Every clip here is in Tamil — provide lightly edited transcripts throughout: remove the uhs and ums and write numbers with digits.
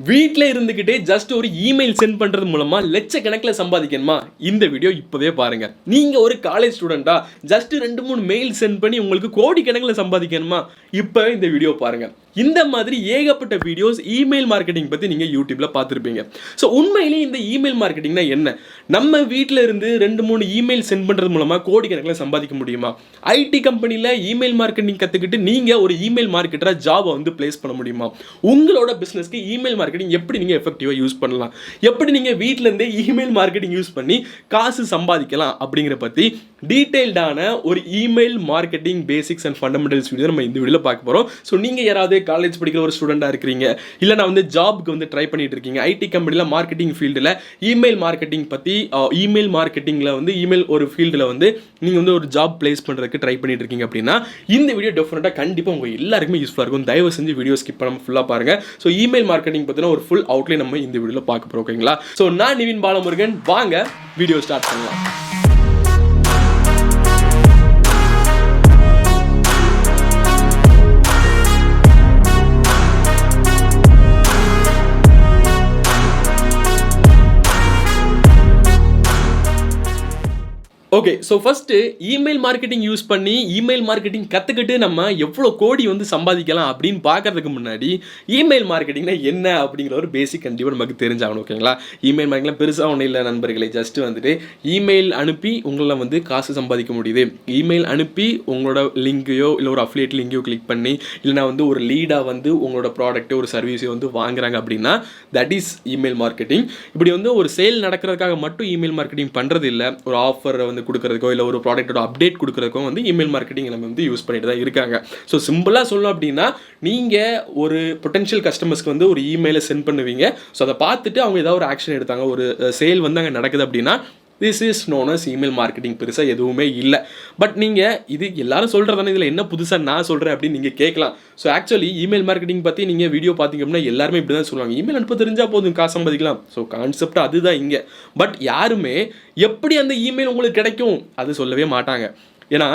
வீட்டில் இருந்துக்கிட்டே ஜஸ்ட் ஒரு இமெயில் சென்ட் பண்ணுறது மூலமாக லட்சக்கணக்கில் சம்பாதிக்கணுமா? இந்த வீடியோ இப்போவே பாருங்கள். நீங்கள் ஒரு காலேஜ் ஸ்டூடெண்ட்டா ஜஸ்ட் 2-3 மெயில் சென்ட் பண்ணி உங்களுக்கு கோடிக்கணக்கில் சம்பாதிக்கணுமா? இப்போ இந்த வீடியோ பாருங்கள். இந்த மாதிரி ஏகப்பட்ட வீடியோஸ் இமெயில் மார்க்கெட்டிங் பற்றி நீங்கள் யூடியூப்பில் பார்த்துருப்பீங்க. ஸோ உண்மையிலேயே இந்த இமெயில் மார்க்கெட்டிங்னா என்ன? நம்ம வீட்டில் இருந்து 2-3 இமெயில் சென்ட் பண்ணுறது மூலமாக கோடிக்கணக்கில் சம்பாதிக்க முடியுமா? ஐடி கம்பெனியில் இமெயில் மார்க்கெட்டிங் கற்றுக்கிட்டு நீங்கள் ஒரு இமெயில் மார்க்கெட்டராக ஜாபை வந்து பிளேஸ் பண்ண முடியுமா? உங்களோட பிஸ்னஸ்க்கு இமெயில் மார்க்கெட்டிங் எப்படி நீங்கள் எஃபெக்டிவாக யூஸ் பண்ணலாம், எப்படி நீங்கள் வீட்டிலேருந்தே இமெயில் மார்க்கெட்டிங் யூஸ் பண்ணி காசு சம்பாதிக்கலாம் அப்படிங்கிற பற்றி டீட்டெயில்டான ஒரு email marketing basics and fundamentals video நம்ம இந்த வீடியோவில் பார்க்க போகிறோம். ஸோ நீங்கள் யாராவது காலேஜ் படிக்கிற ஒரு ஸ்டூடெண்ட்டாக இருக்கிறீங்க, இல்லை நான் வந்து ஜாப்க்கு வந்து ட்ரை பண்ணிட்டு இருக்கீங்க, ஐடி கம்பெனியில் மார்க்கெட்டிங் ஃபீல்டில் இமெயில் மார்க்கெட்டிங் பற்றி இமெயில் மார்க்கெட்டிங்கில் வந்து இமெயில் ஒரு ஃபீல்டில் வந்து நீங்கள் வந்து ஒரு ஜாப் பிளேஸ் பண்ணுறதுக்கு ட்ரை பண்ணிட்டு இருக்கீங்க அப்படின்னா இந்த வீடியோ டெஃபினட்டாக கண்டிப்பாக உங்கள் எல்லாருக்குமே யூஸ்ஃபுல்லாக இருக்கும். தயவு செஞ்சு வீடியோ ஸ்கிப் பண்ணாமல் ஃபுல்லாக பாருங்கள். ஸோ இமெயில் மார்க்கெட்டிங் பற்றின ஒரு ஃபுல் அவுட்லைன் நம்ம இந்த வீடியோவில் பார்க்க போகிறோம். ஓகேங்களா? ஸோ நான் நிவின் பாலமுருகன். வாங்க வீடியோ ஸ்டார்ட் பண்ணலாம். Okay, so first email marketing use பண்ணி இமெயில் மார்க்கெட்டிங் கற்றுக்கிட்டு நம்ம எவ்வளோ கோடி வந்து சம்பாதிக்கலாம் அப்படின்னு பார்க்கறதுக்கு முன்னாடி இமெயில் மார்க்கெட்டிங்னா என்ன அப்படிங்கிற ஒரு பேசிக் கண்டிப்பாக நமக்கு தெரிஞ்சாகணும். ஓகேங்களா? இமெயில் மார்க்கெட்டிங் பெருசாக ஒன்றும் இல்லை நண்பர்களே. ஜஸ்ட்டு வந்துட்டு இமெயில் அனுப்பி உங்களை வந்து காசு சம்பாதிக்க முடியுது. இமெயில் அனுப்பி உங்களோட லிங்கையோ இல்லை ஒரு அஃபிலியேட் லிங்கையோ கிளிக் பண்ணி இல்லைனா வந்து ஒரு லீடாக வந்து உங்களோட ப்ராடக்ட்டோ ஒரு சர்வீஸையோ வந்து வாங்குறாங்க அப்படின்னா தட் இஸ் இமெயில் மார்க்கெட்டிங். இப்படி வந்து ஒரு சேல் நடக்கிறதுக்காக மட்டும் இமெயில் மார்க்கெட்டிங் பண்ணுறது இல்லை. ஒரு ஆஃபர் வந்து கொடுக்கறதுக்கோ இல்லை ஒரு ப்ராடக்ட்டோட அப்டேட் கொடுக்கறதுக்கோ வந்து இமெயில் மார்க்கெட்டிங் நம்ம வந்து யூஸ் பண்ணிட்டு தான் இருக்காங்க. ஸோ சிம்பிளாக சொல்லணும் அப்படின்னா நீங்கள் ஒரு பொட்டன்ஷியல் கஸ்டமர்ஸ்க்கு வந்து ஒரு இமெயிலை சென்ட் பண்ணுவீங்க. ஸோ அதை பார்த்துட்டு அவங்க ஏதாவது ஒரு ஆக்ஷன் எடுத்தாங்க, ஒரு சேல் வந்து அங்கே நடக்குது அப்படின்னா this is known as email marketing. பெருசாக எதுவுமே இல்லை. பட் நீங்கள் இது எல்லாரும் சொல்கிறதானே, இதில் என்ன புதுசாக நான் சொல்கிறேன் அப்படின்னு நீங்கள் கேட்கலாம். ஸோ ஆக்சுவலி இமெயில் மார்க்கெட்டிங் பற்றி நீங்கள் வீடியோ பார்த்தீங்க அப்படின்னா எல்லாருமே இப்படி தான் சொல்லுவாங்க, இமெயில் அனுப்ப தெரிஞ்சால் போதும் காசு சம்பாதிக்கலாம். ஸோ கான்செப்ட் அதுதான் இங்கே. பட் யாருமே எப்படி அந்த இமெயில் உங்களுக்கு கிடைக்கும் அது சொல்லவே மாட்டாங்க. ஏன்னா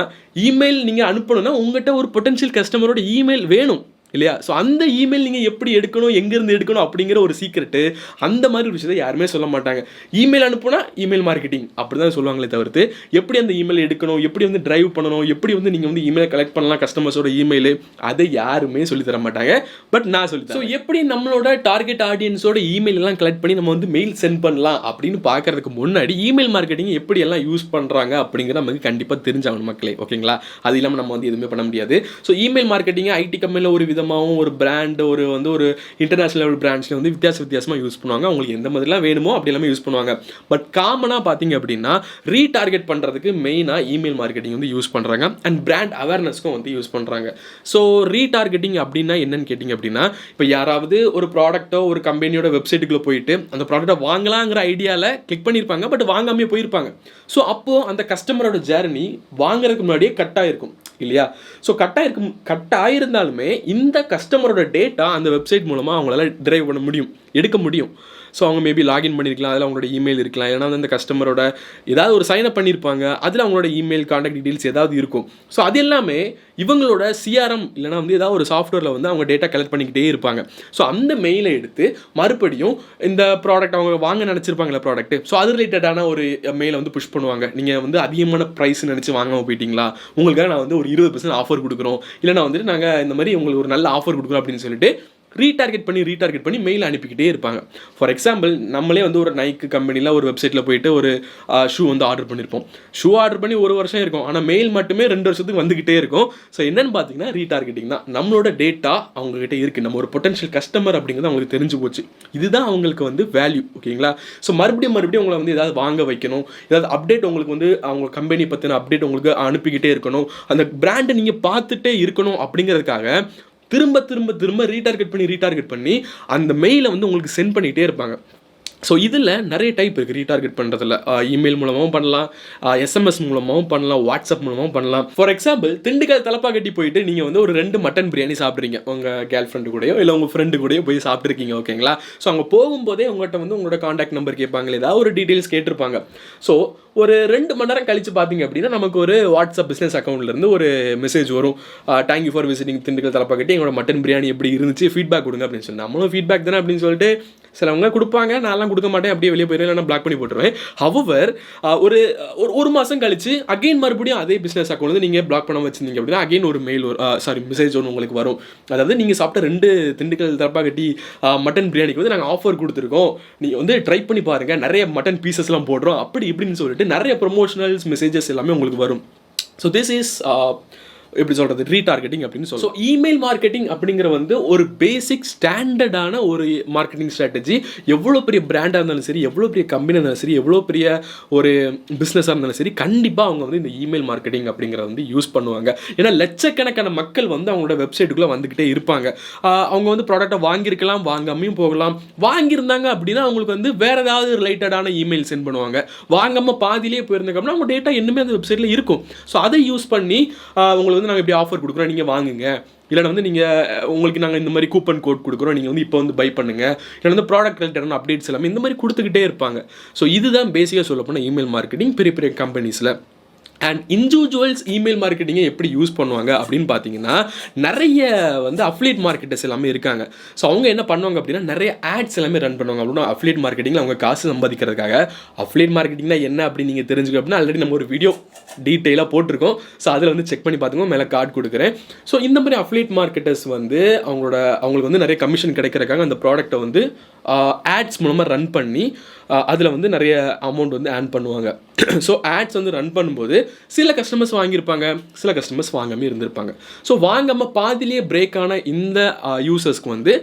இமெயில் நீங்கள் அனுப்பணும்னா உங்கள்கிட்ட ஒரு பொட்டன்ஷியல் கஸ்டமரோட இமெயில் வேணும் இல்லையா? ஸோ அந்த இமெயில் நீங்கள் எப்படி எடுக்கணும், எங்கேருந்து எடுக்கணும் அப்படிங்கிற ஒரு சீக்ரெட்டு அந்த மாதிரி ஒரு விஷயத்தை யாருமே சொல்ல மாட்டாங்க. இமெயில் அனுப்புனா இமெயில் மார்க்கெட்டிங் அப்படி தான் சொல்லுவாங்களே தவிர்த்து எப்படி அந்த இமெயில் எடுக்கணும், எப்படி வந்து டிரைவ் பண்ணணும், எப்படி வந்து நீங்கள் வந்து இமெயில் கலெக்ட் பண்ணலாம் கஸ்டமர்ஸோட இமெயில், அதை யாருமே சொல்லித்தர மாட்டாங்க. பட் நான் சொல்லித்தரேன். ஸோ எப்படி நம்மளோட டார்கெட் ஆடியன்ஸோட இமெயில் எல்லாம் கலெக்ட் பண்ணி நம்ம வந்து மெயில் சென்ட் பண்ணலாம் அப்படின்னு பார்க்கறதுக்கு முன்னாடி இமெயில் மார்க்கெட்டிங் எப்படி எல்லாம் யூஸ் பண்ணுறாங்க அப்படிங்கிற நமக்கு கண்டிப்பாக தெரிஞ்சாகணும் மக்களே. ஓகேங்களா? அது இல்லாமல் நம்ம வந்து எதுவுமே பண்ண முடியாது. ஸோ இமெயில் மார்க்கெட்டிங் ஐடி கம்பெனியில் ஒரு ஒரு பிராண்ட் ஒரு இன்டர்நேஷனல் லெவல் பிராண்ட்ஸ்ல வந்து வித்தியாசமாக யூஸ் பண்ணுவாங்க. அவங்களுக்கு எந்த மாதிரிலாம் வேணுமோ அப்படி எல்லாமே யூஸ் பண்ணுவாங்க. பட் காமனாக பார்த்தீங்க அப்படின்னா ரீடார்கெட் பண்ணுறதுக்கு மெயினாக இமெயில் மார்க்கெட்டிங் வந்து யூஸ் பண்ணுறாங்க அண்ட் பிராண்ட் அவேர்னஸ்க்கும் வந்து யூஸ் பண்ணுறாங்க. ஸோ ரீடார்கெட்டிங் அப்படின்னா என்னன்னு கேட்டிங்க அப்படின்னா இப்போ யாராவது ஒரு ப்ராடக்ட்டோ ஒரு கம்பெனியோட வெப்சைட்டுக்குள்ளே போயிட்டு அந்த ப்ராடக்ட்டை வாங்கலாங்கிற ஐடியாவில் கிளிக் பண்ணியிருப்பாங்க, பட் வாங்காமே போயிருப்பாங்க. ஸோ அப்போது அந்த கஸ்டமரோட ஜேர்னி வாங்குறதுக்கு முன்னாடியே கட் ஆகிருக்கும் இல்லையா? ஸோ கட் ஆகிருந்தாலுமே இந்த கஸ்டமரோட டேட்டா அந்த வெப்சைட் மூலமாக அவங்களால டிரைவ் பண்ண முடியும், எடுக்க முடியும். ஸோ அவங்க மேபி லாகின் பண்ணியிருக்கலாம், அதில் அவங்களோட இமெயில் இருக்கலாம், ஏன்னா வந்து அந்த கஸ்டமரோட ஏதாவது ஒரு சைன் அப் பண்ணியிருப்பாங்க, அதில் அவங்களோட இமெயில் கான்டாக்ட் டீட்டெயில்ஸ் ஏதாவது இருக்கும். ஸோ அது எல்லாமே இவங்களோட சிஆர்எம் இல்லைனா வந்து ஏதாவது ஒரு சாஃப்ட்வேரில் வந்து அவங்க டேட்டா கலெக்ட் பண்ணிக்கிட்டே இருப்பாங்க. ஸோ அந்த மெயிலை எடுத்து மறுபடியும் இந்த ப்ராடக்ட் அவங்க வாங்க நினச்சிருப்பாங்களே ப்ராடக்ட், ஸோ அது ரிலேட்டடான ஒரு மெயிலை வந்து புஷ் பண்ணுவாங்க. நீங்கள் வந்து அதிகமான ப்ரைஸ் நினச்சி வாங்காமல் போயிட்டீங்களா, உங்களுக்காக நான் வந்து ஒரு 20% ஆஃபர் கொடுக்குறோம், இல்லைனா வந்துட்டு நாங்கள் இந்த மாதிரி உங்களுக்கு ஒரு நல்ல ஆஃபர் கொடுக்குறோம் அப்படின்னு சொல்லிட்டு ரீடார்கெட் பண்ணி மெயில் அனுப்பிக்கிட்டே இருப்பாங்க. ஃபார் எக்ஸாம்பிள் நம்மளே வந்து ஒரு நைக்கு கம்பெனியில் ஒரு வெப்சைட்டில் போயிட்டு ஒரு ஷூ வந்து ஆர்டர் பண்ணியிருப்போம். ஷூ ஆர்டர் பண்ணி 1 வருஷம் இருக்கும், ஆனால் மெயில் மட்டுமே 2 வருஷத்துக்கு வந்துக்கிட்டே இருக்கும். ஸோ என்னென்னு பார்த்தீங்கன்னா ரீடார்கெட்டிங் தான். நம்மளோட டேட்டா அவங்ககிட்ட இருக்குது, நம்ம ஒரு பொட்டன்ஷியல் கஸ்டமர் அப்படிங்கிறது அவங்களுக்கு தெரிஞ்சு போச்சு. இதுதான் அவங்களுக்கு வந்து வேல்யூ. ஓகேங்களா? ஸோ மறுபடியும் உங்களை வந்து ஏதாவது வாங்க வைக்கணும், ஏதாவது அப்டேட் உங்களுக்கு வந்து அவங்க கம்பெனி பற்றின அப்டேட் உங்களுக்கு அனுப்பிக்கிட்டே இருக்கணும், அந்த பிராண்டை நீங்கள் பார்த்துட்டே இருக்கணும் அப்படிங்கிறதுக்காக திரும்ப ரீடார்கெட் பண்ணி அந்த மெயிலை வந்து உங்களுக்கு சென்ட் பண்ணிகிட்டே இருப்பாங்க. ஸோ இதில் நிறைய டைப் இருக்குது ரீடார்கெட் பண்ணுறதுல. இமெயில் மூலமாகவும் பண்ணலாம், எஸ்எம்எஸ் மூலமாகவும் பண்ணலாம், வாட்ஸ்அப் மூலமாகவும் பண்ணலாம். ஃபார் எக்ஸாம்பிள், திண்டுக்கல் தலப்பா கட்டி போயிட்டு நீங்கள் வந்து ஒரு 2 மட்டன் பிரியாணி சாப்பிட்றீங்க உங்கள் கேர்ள் ஃப்ரெண்டு கூடயோ இல்லை உங்கள் ஃப்ரெண்டு கூடயோ போய் சாப்பிட்ருக்கீங்க, ஓகேங்களா? ஸோ அங்கே போகும்போதே உங்கள்கிட்ட வந்து உங்களோட காண்டாக்ட் நம்பர் கேட்பாங்க, ஏதாவது ஒரு டீட்டெயில்ஸ் கேட்டிருப்பாங்க. ஸோ ஒரு 2 மணி நேரம் கழிச்சு பார்த்தீங்க அப்படின்னா நமக்கு ஒரு வாட்ஸ்அப் பிஸ்னஸ் அக்கௌண்ட்லேருந்து ஒரு மெசேஜ் வரும், தேங்க்யூ ஃபார் விசிட்டிங் திண்டுக்கல் தலப்பா கட்டி, எங்களோட மட்டன் பிரியாணி எப்படி இருந்துச்சு, ஃபீட்பேக் கொடுங்க அப்படின்னு சொல்லி. நம்மளும் ஃபீட்பேக் தானே அப்படின்னு சொல்லிட்டு சிலவங்க கொடுப்பாங்க, நான்லாம் கொடுக்க மாட்டேன், அப்படியே வெளியே போயிடுவேன், இல்லைனா பிளாக் பண்ணி போட்டுருவேன். ஹவவர் ஒரு மாதம் கழிச்சு அகைன் மறுபடியும் அதே பிஸ்னஸ் அக்கௌண்ட் வந்து நீங்கள் பிளாக் பண்ண வச்சிருந்தீங்க அப்படின்னா அகைன் ஒரு மெசேஜ் ஒன்று உங்களுக்கு வரும். அதாவது நீங்கள் சாப்பிட்ட 2 திண்டுக்கல் தலப்பா கட்டி மட்டன் பிரியாணிக்கு வந்து நாங்கள் ஆஃபர் கொடுத்துருக்கோம், நீங்கள் வந்து ட்ரை பண்ணி பாருங்கள், நிறைய மட்டன் பீசஸ்லாம் போடுறோம் அப்படி இப்படின்னு சொல்லிட்டு நிறைய ப்ரொமோஷனல்ஸ் மெசேஜஸ் எல்லாமே உங்களுக்கு வரும். ஸோ திஸ் இஸ் எப்படி சொல்கிறது, ரீடார்கெட்டிங் அப்படின்னு சொல்லுவோம். ஸோ இமெயில் மார்க்கெட்டிங் அப்படிங்கிற வந்து ஒரு பேசிக் ஸ்டாண்டர்டான ஒரு மார்க்கெட்டிங் ஸ்ட்ராட்டஜி. எவ்வளோ பெரிய பிராண்டாக இருந்தாலும் சரி, எவ்வளோ பெரிய கம்பெனியாக இருந்தாலும் சரி, எவ்வளோ பெரிய ஒரு பிஸ்னஸாக இருந்தாலும் சரி, கண்டிப்பாக அவங்க வந்து இந்த இமெயில் மார்க்கெட்டிங் அப்படிங்கிறத வந்து யூஸ் பண்ணுவாங்க. ஏன்னா லட்சக்கணக்கான மக்கள் வந்து அவங்களோட வெப்சைட்டுக்குள்ளே வந்துக்கிட்டே இருப்பாங்க. அவங்க வந்து ப்ராடக்டை வாங்கியிருக்கலாம், வாங்காமையும் போகலாம். வாங்கியிருந்தாங்க அப்படின்னா அவங்களுக்கு வந்து வேறு ஏதாவது ரிலேட்டடான இமெயில் சென்ட் பண்ணுவாங்க. வாங்காமல் பாதியிலே போயிருந்தாங்கன்னா அவங்க டேட்டா இன்னுமே அந்த வெப்சைட்டில் இருக்கும். ஸோ அதை யூஸ் பண்ணி உங்களுக்கு நாங்கள் இப்படி ஆஃபர் கொடுக்குறோம், நீங்கள் வாங்குங்க, இல்லைனா வந்து நீங்கள் உங்களுக்கு நாங்கள் இந்த மாதிரி கூப்பன் கோட் கொடுக்குறோம், நீங்கள் வந்து இப்போ வந்து பை பண்ணுங்கள், இல்லை வந்து ப்ராடக்ட் ரிலேட்டடான அப்டேட்ஸ் எல்லாமே இந்த மாதிரி கொடுத்துக்கிட்டே இருப்பாங்க. ஸோ இதுதான் பேசிக்காக சொல்ல போனால் இமெயில் மார்க்கெட்டிங் பெரிய பெரிய கம்பெனிஸில். அண்ட் இண்டிவிஜுவல்ஸ் இமெயில் மார்க்கெட்டிங்கை எப்படி யூஸ் பண்ணுவாங்க அப்படின்னு பார்த்தீங்கன்னா, நிறைய வந்து அஃபிலியேட் மார்க்கெட்டர்ஸ் எல்லாமே இருக்காங்க. ஸோ அவங்க என்ன பண்ணுவாங்க அப்படின்னா நிறைய ஆட்ஸ் எல்லாமே ரன் பண்ணுவாங்க. அப்படின்னா அஃபிலியேட் மார்க்கெட்டிங்கில் அவங்க காசு சம்பாதிக்கிறதுக்காக. அஃபிலியேட் மார்க்கெட்டிங்னா என்ன அப்படின்னு நீங்கள் தெரிஞ்சுக்க அப்படின்னா ஆல்ரெடி நம்ம ஒரு வீடியோ டீட்டெயிலாக போட்டிருக்கோம். ஸோ அதில் வந்து செக் பண்ணி பார்த்துக்கோங்க, மேலே கார்டு கொடுக்குறேன். ஸோ இந்த மாதிரி அஃபிலியேட் மார்க்கெட்டர்ஸ் வந்து அவங்களுக்கு வந்து நிறைய கமிஷன் கிடைக்கிறதுக்காக அந்த ப்ராடக்ட்டை வந்து ஆட்ஸ் மூலமாக ரன் பண்ணி அதில் வந்து நிறைய அமௌண்ட் வந்து ஏர்ன் பண்ணுவாங்க. ஸோ ஆட்ஸ் வந்து ரன் பண்ணும்போது சில கஸ்டமர்ஸ் வாங்கியிருப்பாங்க, சில கஸ்டமர்ஸ் வாங்காமல் இருந்திருப்பாங்க. ஸோ வாங்காமல் பாதிலேயே பிரேக் ஆன இந்த யூசர்ஸ்க்கு வந்து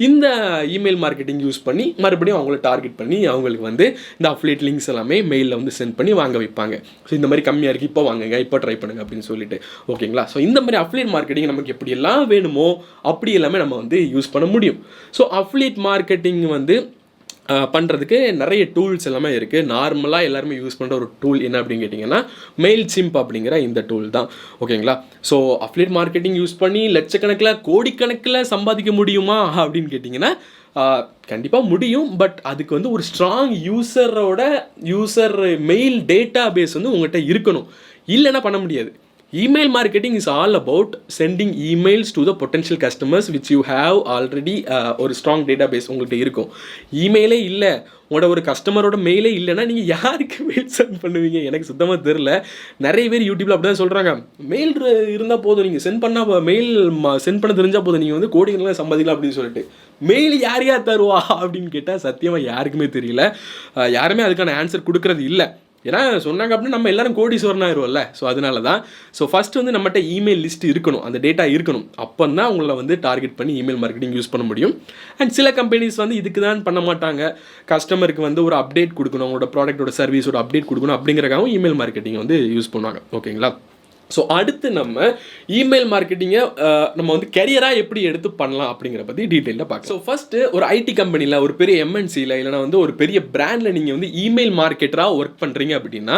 இந்த இமெயில் மார்க்கெட்டிங் யூஸ் பண்ணி மறுபடியும் அவங்கள டார்கெட் பண்ணி அவங்களுக்கு வந்து இந்த அஃபிலியேட் லிங்க்ஸ் எல்லாமே மெயிலில் வந்து சென்ட் பண்ணி வாங்க வைப்பாங்க. ஸோ இந்த மாதிரி கம்மியாக இருக்குது, இப்போ வாங்குங்க, இப்போ ட்ரை பண்ணுங்க அப்படின்னு சொல்லிட்டு, ஓகேங்களா? ஸோ இந்த மாதிரி அஃபிலியேட் மார்க்கெட்டிங் நமக்கு எப்படி எல்லாம் வேணுமோ அப்படி எல்லாமே நம்ம வந்து யூஸ் பண்ண முடியும். ஸோ அஃபிலியேட் மார்க்கெட்டிங் வந்து பண்ணுறதுக்கு நிறைய டூல்ஸ் எல்லாமே இருக்குது. நார்மலாக எல்லாருமே யூஸ் பண்ணுற ஒரு டூல் என்ன அப்படின்னு கேட்டிங்கன்னா மெயில் சிம்ப் அப்படிங்கிற இந்த டூல் தான், ஓகேங்களா? ஸோ அஃபிலியேட் மார்க்கெட்டிங் யூஸ் பண்ணி லட்சக்கணக்கில் கோடிக்கணக்கில் சம்பாதிக்க முடியுமா அப்படின்னு கேட்டிங்கன்னா கண்டிப்பாக முடியும். பட் அதுக்கு வந்து ஒரு strong user mail database வந்து உங்கள்கிட்ட இருக்கணும், இல்லைன்னா பண்ண முடியாது. Email marketing is all about sending emails to the potential customers which you have already ஒரு strong database உங்கள்கிட்ட இருக்கும். இமெயிலே இல்லை, உங்களோட ஒரு கஸ்டமரோட மெயிலே இல்லைன்னா நீங்கள் யாருக்கு மெயில் சென்ட் பண்ணுவீங்க? எனக்கு சுத்தமாக தெரில. நிறைய பேர் யூடியூப்பில் அப்படி தான் சொல்கிறாங்க, மெயில் இருந்தால் போதும், நீங்கள் சென்ட் பண்ணால் மெயில் சென்ட் பண்ண தெரிஞ்சால் போதும், நீங்கள் வந்து கோடிங்கெல்லாம் சம்பாதிக்கலாம் அப்படின்னு சொல்லிட்டு. மெயில் யார் தருவா அப்படின்னு கேட்டால் சத்தியமாக யாருக்குமே தெரியல. யாருமே அதுக்கான ஆன்சர் கொடுக்குறது இல்லை. ஏன்னா சொன்னாங்க அப்படின்னா நம்ம எல்லாரும் கோடீஸ்வரன் ஆயிடுவோம்ல. ஸோ அதனால தான். ஸோ ஃபஸ்ட் வந்து நம்மகிட்ட இமெயில் லிஸ்ட் இருக்கணும், அந்த டேட்டா இருக்கணும். அப்போ தான் உங்களை வந்து டார்கெட் பண்ணி இமெயில் மார்க்கெட்டிங் யூஸ் பண்ண முடியும். அண்ட் சில கம்பெனிஸ் வந்து இதுக்கு தான் பண்ண மாட்டாங்க, கஸ்டமருக்கு வந்து ஒரு அப்டேட் கொடுக்கணும், அவங்களோட ப்ராடக்ட்டோட சர்வீஸோட அப்டேட் கொடுக்கணும் அப்படிங்கிறக்காகவும் இமெயில் மார்க்கெட்டிங் வந்து யூஸ் பண்ணுவாங்க, ஓகேங்களா? ஸோ அடுத்து நம்ம இமெயில் மார்க்கெட்டிங்கை நம்ம வந்து கெரியராக எப்படி எடுத்து பண்ணலாம் அப்படிங்கிற பற்றி டீட்டெயிலாக பார்க்கலாம். ஸோ ஃபஸ்ட்டு ஒரு ஐடி கம்பெனியில், ஒரு பெரிய எம்என்சியில், இல்லைனா வந்து ஒரு பெரிய பிராண்டில் நீங்கள் வந்து இமெயில் மார்க்கெட்டராக ஒர்க் பண்ணுறீங்க அப்படின்னா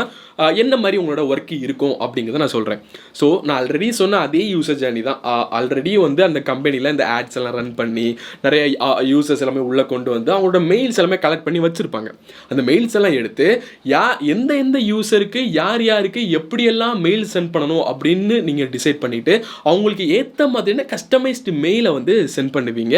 என்ன மாதிரி உங்களோட ஒர்க்கு இருக்கும் அப்படிங்கிறத நான் சொல்கிறேன். ஸோ நான் ஆல்ரெடி சொன்ன அதே யூசர் ஜேர்னி தான். ஆல்ரெடி வந்து அந்த கம்பெனியில் இந்த ஆட்ஸ் எல்லாம் ரன் பண்ணி நிறைய யூசர்ஸ் எல்லாமே உள்ளே கொண்டு வந்து அவங்களோட மெயில்ஸ் எல்லாமே கலெக்ட் பண்ணி வச்சுருப்பாங்க. அந்த மெயில்ஸ் எல்லாம் எடுத்து எந்த யூசருக்கு யாருக்கு எப்படியெல்லாம் மெயில் சென்ட் பண்ணணும் அப்படின்னு நீங்கள் டிசைட் பண்ணிவிட்டு அவங்களுக்கு ஏற்ற மாதிரியான கஸ்டமைஸ்டு மெயிலை வந்து சென்ட் பண்ணுவீங்க.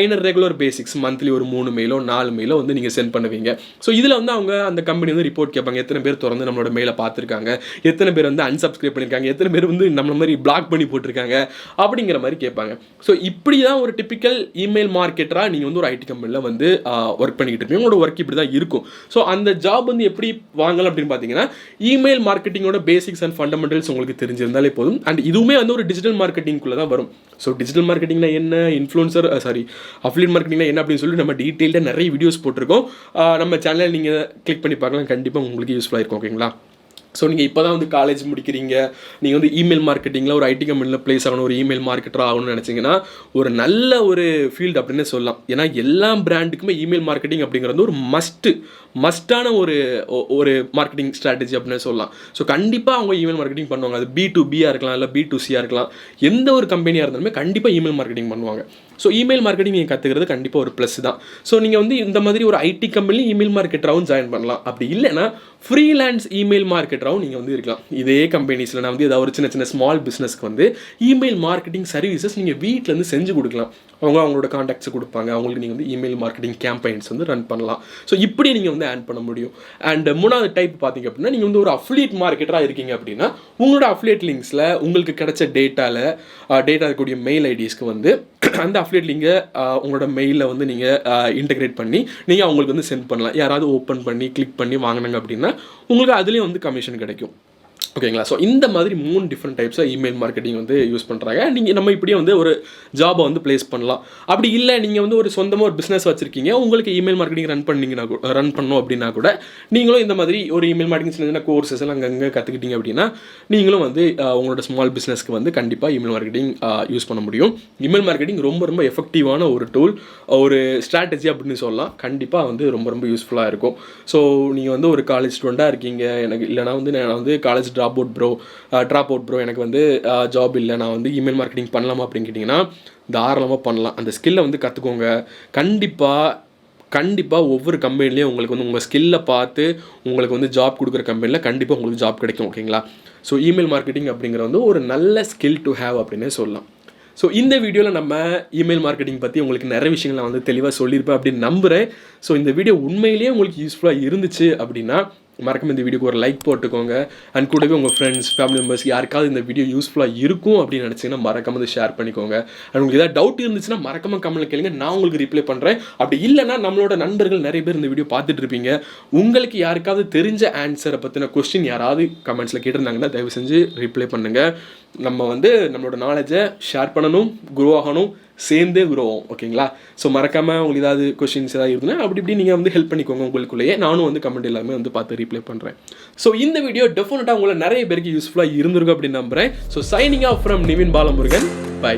இன்னும் ரெகுலர் பேசிக்ஸ் மந்த்லி ஒரு 3 மெயிலோ 4 மெயிலோ வந்து நீங்கள் சென்ட் பண்ணுவீங்க. ஸோ இதில் வந்து அவங்க அந்த கம்பெனி வந்து ரிப்போர்ட் கேட்பாங்க, எத்தனை பேர் திறந்து நம்மளோட மெயிலை பார்த்துருக்காங்க, எத்தனை பேர் வந்து அன்சப்ஸ்கிரைப் பண்ணியிருக்காங்க, எத்தனை பேர் வந்து நம்மள மாதிரி பிளாக் பண்ணி போட்டிருக்காங்க அப்படிங்கிற மாதிரி கேட்பாங்க. ஸோ இப்படி தான் ஒரு டிப்பிக்கல் இமெயில் மார்க்கெட்டராக நீங்கள் வந்து ஒரு ஐடி கம்பெனியில் வந்து ஒர்க் பண்ணிக்கிட்டு இருப்பீங்க. உங்களோட ஒர்க் இப்படி தான் இருக்கும். ஸோ அந்த ஜாப் வந்து எப்படி வாங்கலாம் அப்படின்னு பார்த்தீங்கன்னா இமெயில் மார்க்கெட்டிங்கோட பேசிக்ஸ் அண்ட் ஃபண்டமெண்டல்ஸ் உங்களுக்கு தெரிஞ்சிருந்தாலே போதும். அண்ட் இதுவுமே வந்து ஒரு டிஜிட்டல் மார்க்கெட்டிங்குள்ளே தான் வரும். ஸோ டிஜிட்டல் மார்க்கெட்டிங்னா என்ன, அஃபிலியேட் மார்க்கெட்டிங்னா என்ன அப்படின்னு சொல்லி நம்ம டீட்டெயில்டாக நிறைய வீடியோஸ் போட்டிருக்கோம். நம்ம சேனலில் நீங்கள் கிளிக் பண்ணி பார்க்கலாம், கண்டிப்பாக உங்களுக்கு யூஸ்ஃபுல்லாக இருக்கும், ஓகேங்களா? ஸோ நீங்கள் இப்போ தான் வந்து காலேஜ் முடிக்கிறீங்க, நீங்கள் வந்து இமெயில் மார்க்கெட்டிங்கில் ஒரு ஐடி கம்பெனியில் ப்ளேஸ் ஆகணும், ஒரு இமெயில் மார்க்கெட்டராக ஆகணும்னு நினச்சிங்கன்னா ஒரு நல்ல ஒரு ஃபீல்டு அப்படின்னு சொல்லலாம். ஏன்னா எல்லா பிராண்டுக்குமே இமெயில் மார்க்கெட்டிங் அப்படிங்கிறது ஒரு மஸ்டான ஒரு மார்க்கெட்டிங் ஸ்ட்ராட்டஜி அப்படின்னு சொல்லலாம். ஸோ கண்டிப்பாக அவங்க இமெயில் மார்க்கெட்டிங் பண்ணுவாங்க. அது B2Bயாக இருக்கலாம், இல்லை B2Cயாக இருக்கலாம். எந்த ஒரு கம்பெனியாக இருந்தாலுமே கண்டிப்பாக இமெயில் மார்க்கெட்டிங் பண்ணுவாங்க. ஸோ இமெயில் மார்க்கெட்டிங் நீங்கள் கற்றுக்கிறது கண்டிப்பாக ஒரு ப்ளஸ் தான். ஸோ நீங்கள் வந்து இந்த மாதிரி ஒரு ஐடி கம்பெனியில் இமெயில் மார்க்கெட்டராகவும் ஜாயின் பண்ணலாம். அப்படி இல்லைன்னா ஃப்ரீலான்ஸ் இமெயில் மார்க்கெட்டராகவும் நீங்கள் வந்து இருக்கலாம். இதே கம்பெனிஸில் நான் வந்து ஏதாவது ஒரு சின்ன ஸ்மால் பிஸ்னஸ்க்கு வந்து இமெயில் மார்க்கெட்டிங் சர்வீசஸ் நீங்கள் வீட்டிலேருந்து செஞ்சு கொடுக்கலாம். அவங்களோட கான்டாக்ட்ஸ் கொடுப்பாங்க. அவங்களுக்கு நீங்கள் வந்து இமெயில் மார்க்கெட்டிங் கேம்பெயின்ஸ் வந்து ரன் பண்ணலாம். ஸோ இப்படி நீங்கள் வந்து ஏர்ன் பண்ண முடியும். அண்ட் மூணாவது டைப் பார்த்தீங்க அப்படின்னா, நீங்கள் வந்து ஒரு அஃபிலியேட் மார்க்கெட்டராக இருக்கீங்க அப்படின்னா உங்களோட அஃபிலியேட் லிங்க்ஸில் உங்களுக்கு கிடைச்ச டேட்டா இருக்கக்கூடிய மெயில் ஐடிஸ்க்கு வந்து அந்த அஃபிலியேட் லிங்கை உங்களோட மெயிலில் வந்து நீங்கள் இன்டெகிரேட் பண்ணி நீங்கள் அவங்களுக்கு வந்து சென்ட் பண்ணலாம். யாராவது ஓப்பன் பண்ணி கிளிக் பண்ணி வாங்கினாங்க அப்படின்னா உங்களுக்கு அதுலேயும் வந்து கமிஷன் கிடைக்கும். ஓகேங்களா? ஸோ இந்த மாதிரி 3 டிஃப்ரெண்ட் டைப்ஸாக இமெயில் மார்க்கெட்டிங் வந்து யூஸ் பண்ணுறாங்க. நீங்கள் நம்ம இப்படியே வந்து ஒரு ஜாபை வந்து ப்ளேஸ் பண்ணலாம். அப்படி இல்லை நீங்கள் வந்து ஒரு சொந்தமாக ஒரு பிஸ்னஸ் வச்சுருக்கீங்க, உங்களுக்கு இமெயில் மார்க்கெட்டிங் ரன் பண்ணணும் அப்படின்னா கூட நீங்களும் இந்த மாதிரி ஒரு இமெயில் மார்க்கெட்டிங் சின்ன கோர்சஸ் எல்லாம் அங்கங்கே கற்றுக்கிட்டீங்க அப்படின்னா நீங்களும் வந்து உங்களோட ஸ்மால் பிஸ்னஸ்க்கு வந்து கண்டிப்பாக இமெயில் மார்க்கெட்டிங் யூஸ் பண்ண முடியும். இமெயில் மார்க்கெட்டிங் ரொம்ப எஃபெக்டிவான ஒரு டூல், ஒரு ஸ்ட்ராட்டஜி அப்படின்னு சொல்லலாம். கண்டிப்பாக வந்து ரொம்ப யூஸ்ஃபுல்லாக இருக்கும். ஸோ நீங்கள் வந்து ஒரு காலேஜ் ஸ்டூடெண்ட்டாக இருக்கீங்க, எனக்கு இல்லைனா வந்து நான் வந்து காலேஜ் ட்ராப் அவுட் ப்ரோ எனக்கு வந்து ஜாப் இல்லை, நான் வந்து இமெயில் மார்க்கெட்டிங் பண்ணலாமா அப்படின்னு கேட்டிங்கன்னா தாராளமாக பண்ணலாம். அந்த ஸ்கில்லை வந்து கற்றுக்கோங்க. கண்டிப்பாக ஒவ்வொரு கம்பெனிலையும் உங்களுக்கு வந்து உங்கள் ஸ்கில்லை பார்த்து உங்களுக்கு வந்து ஜாப் கொடுக்குற கம்பெனியில் கண்டிப்பாக உங்களுக்கு ஜாப் கிடைக்கும். ஓகேங்களா? ஸோ இமெயில் மார்க்கெட்டிங் அப்படிங்கிற வந்து ஒரு நல்ல ஸ்கில் டு ஹேவ் அப்படின்னே சொல்லலாம். ஸோ இந்த வீடியோவில் நம்ம இமெயில் மார்க்கெட்டிங் பற்றி உங்களுக்கு நிறைய விஷயங்கள் நான் வந்து தெளிவாக சொல்லியிருப்பேன் அப்படின்னு நம்புகிறேன். ஸோ இந்த வீடியோ உண்மையிலேயே உங்களுக்கு யூஸ்ஃபுல்லாக இருந்துச்சு அப்படின்னா மறக்காம இந்த வீடியோக்கு ஒரு லைக் போட்டுக்கோங்க. அண்ட் கூடவே உங்கள் ஃப்ரெண்ட்ஸ், ஃபேமிலி மெம்பர்ஸ் யாருக்காவது இந்த வீடியோ யூஸ்ஃபுல்லாக இருக்கும் அப்படின்னு நினச்சிங்கன்னா மறக்காம வந்து ஷேர் பண்ணிக்கோங்க. அண்ட் உங்களுக்கு ஏதாவது டவுட் இருந்துச்சுன்னா மறக்காம கமெண்ட்ல கேளுங்க, நான் உங்களுக்கு ரிப்ளை பண்ணுறேன். அப்படி இல்லைனா நம்மளோட நண்பர்கள் நிறைய பேர் இந்த வீடியோ பார்த்துட்டு இருப்பீங்க, உங்களுக்கு யாருக்காவது தெரிஞ்ச ஆன்சரை பற்றின கொஸ்டின் யாராவது கமெண்ட்ஸில் கேட்டிருந்தாங்கன்னா தயவு செஞ்சு ரிப்ளை பண்ணுங்கள். நம்ம வந்து நம்மளோட நாலேஜை ஷேர் பண்ணணும், குரோ ஆகணும், சேர்ந்தே குரோ ஆகும். ஓகேங்களா? ஸோ மறக்காமல் உங்களுக்கு ஏதாவது கொஸ்டின்ஸ் ஏதாவது இருந்ததுன்னா இப்படி நீங்கள் வந்து ஹெல்ப் பண்ணிக்கோங்க உங்களுக்குள்ளேயே. நானும் வந்து கமெண்ட் எல்லாமே வந்து பார்த்து ரிப்ளை பண்ணுறேன். ஸோ இந்த வீடியோ டெஃபினட்டாக உங்களை நிறைய பேருக்கு யூஸ்ஃபுல்லாக இருந்திருக்கும் அப்படின்னு நம்புகிறேன். So signing off from Nivin Balamurugan. By.